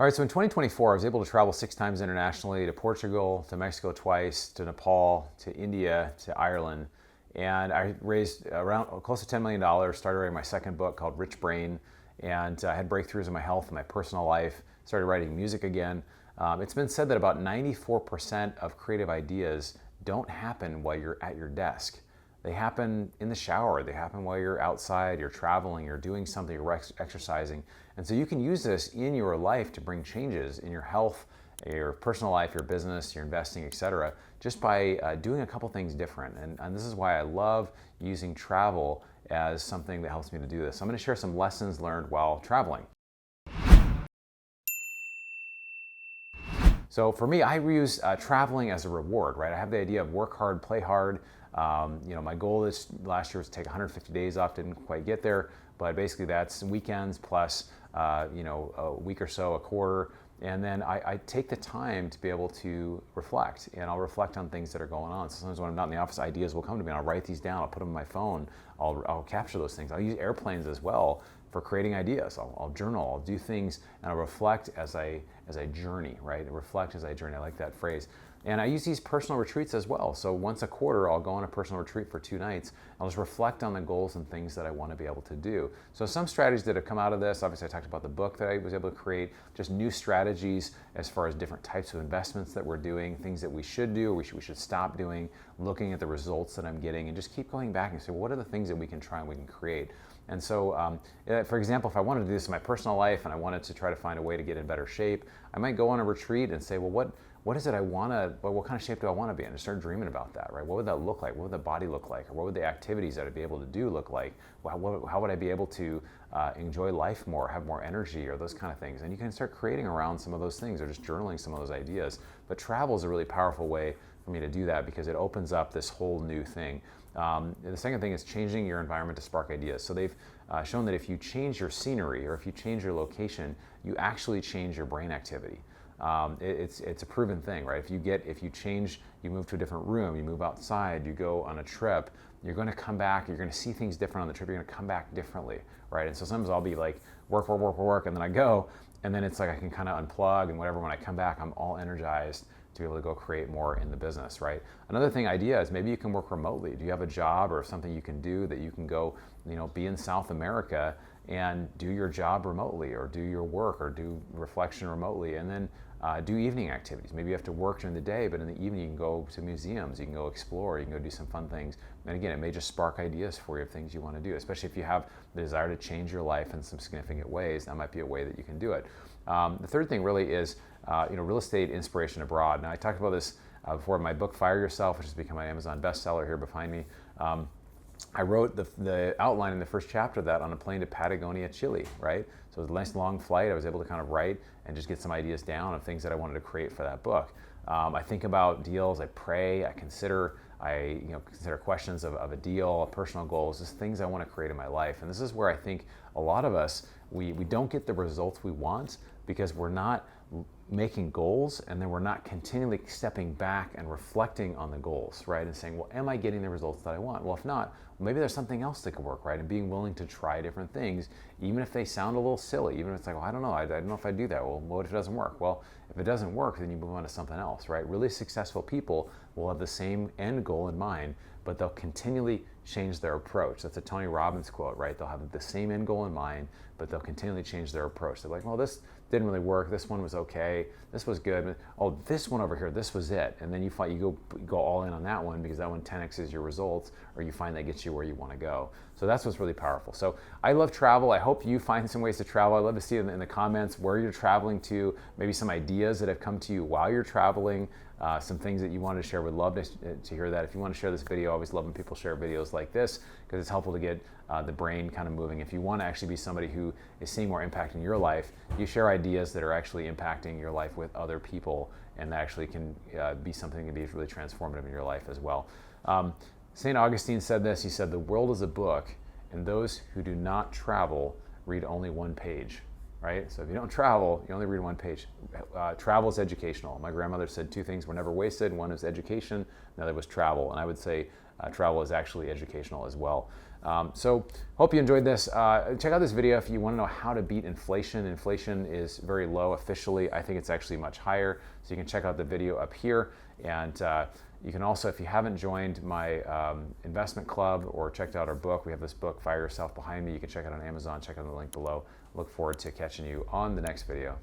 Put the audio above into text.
All right, so in 2024, I was able to travel 6 times internationally, to Portugal, to Mexico twice, to Nepal, to India, to Ireland. And I raised around close to $10 million, started writing my second book called Rich Brain, and I had breakthroughs in my health and my personal life, started writing music again. It's been said that about 94% of creative ideas don't happen while you're at your desk. They happen in the shower, they happen while you're outside, you're traveling, you're doing something, you're exercising. And so you can use this in your life to bring changes in your health, your personal life, your business, your investing, etc., just by doing a couple things different. And this is why I love using travel as something that helps me to do this. So I'm going to share some lessons learned while traveling. So for me, I use traveling as a reward, right? I have the idea of work hard, play hard. My goal last year was to take 150 days off, didn't quite get there, but basically that's weekends plus, a week or so, a quarter. And then I take the time to be able to reflect, and I'll reflect on things that are going on. Sometimes when I'm not in the office, ideas will come to me, and I'll write these down, I'll put them on my phone, I'll capture those things. I'll use airplanes as well for creating ideas. I'll journal, I'll do things, and I'll reflect as I journey, right? Reflect as I journey, I like that phrase. And I use these personal retreats as well. So once a quarter, I'll go on a personal retreat for 2 nights. I'll just reflect on the goals and things that I want to be able to do. So some strategies that have come out of this, obviously I talked about the book that I was able to create, just new strategies as far as different types of investments that we're doing, things that we should do or we should stop doing, looking at the results that I'm getting, and just keep going back and say, what are the things that we can try and we can create? And so, for example, if I wanted to do this in my personal life and I wanted to try to find a way to get in better shape, I might go on a retreat and say, well, what is it I want to, what kind of shape do I want to be in? And start dreaming about that, right? What would that look like? What would the body look like? Or what would the activities that I'd be able to do look like? How would I be able to enjoy life more, have more energy, or those kind of things? And you can start creating around some of those things or just journaling some of those ideas. But travel is a really powerful way for me to do that because it opens up this whole new thing. The second thing is changing your environment to spark ideas. So they've shown that if you change your scenery or if you change your location, you actually change your brain activity. It's a proven thing, right? If you change, you move to a different room, you move outside, you go on a trip, you're going to come back, you're going to see things different on the trip, you're going to come back differently, right? And so sometimes I'll be like work, and then I go, and then it's like I can kind of unplug and whatever. When I come back, I'm all energized to be able to go create more in the business, right? Another thing, idea is maybe you can work remotely. Do you have a job or something you can do that you can go, be in South America and do your job remotely, or do your work or do reflection remotely, and then do evening activities. Maybe you have to work during the day, but in the evening you can go to museums, you can go explore, you can go do some fun things. And again, it may just spark ideas for you of things you want to do, especially if you have the desire to change your life in some significant ways. That might be a way that you can do it. The third thing really is real estate inspiration abroad. Now I talked about this before in my book, Fire Yourself, which has become my Amazon bestseller here behind me. I wrote the outline in the first chapter of that on a plane to Patagonia, Chile, right? So it was a nice long flight. I was able to kind of write and just get some ideas down of things that I wanted to create for that book. I think about deals, I pray, I consider questions of a deal, personal goals, just things I want to create in my life. And this is where I think a lot of us, we don't get the results we want because we're not making goals, and then we're not continually stepping back and reflecting on the goals, right? And saying, well, am I getting the results that I want? Well, if not, maybe there's something else that could work, right? And being willing to try different things, even if they sound a little silly, even if it's like, well, I don't know if I do that. Well, what if it doesn't work? Well, if it doesn't work, then you move on to something else, right? Really successful people will have the same end goal in mind, but they'll continually change their approach. That's a Tony Robbins quote, right? They'll have the same end goal in mind, but they'll continually change their approach. They're like, well, this didn't really work. This one was okay. This was good. Oh, this one over here, this was it. And then you go all in on that one because that one 10x's your results, or you find that gets you where you want to go. So that's what's really powerful. So I love travel. I hope you find some ways to travel. I'd love to see in the comments where you're traveling to, maybe some ideas that have come to you while you're traveling, some things that you wanted to share. Would love to hear that. If you want to share this video, I always love when people share videos like this because it's helpful to get the brain kind of moving. If you want to actually be somebody who is seeing more impact in your life, you share ideas that are actually impacting your life with other people, and that actually can be something that can be really transformative in your life as well. St. Augustine said this. He said, "The world is a book, and those who do not travel read only one page." Right? So if you don't travel, you only read one page. Travel is educational. My grandmother said 2 things were never wasted. One was education, the other was travel. And I would say travel is actually educational as well. So hope you enjoyed this. Check out this video if you want to know how to beat inflation. Inflation is very low officially. I think it's actually much higher. So you can check out the video up here. And you can also, if you haven't joined my investment club or checked out our book, we have this book, Fire Yourself, behind me. You can check it on Amazon. Check out the link below. Look forward to catching you on the next video.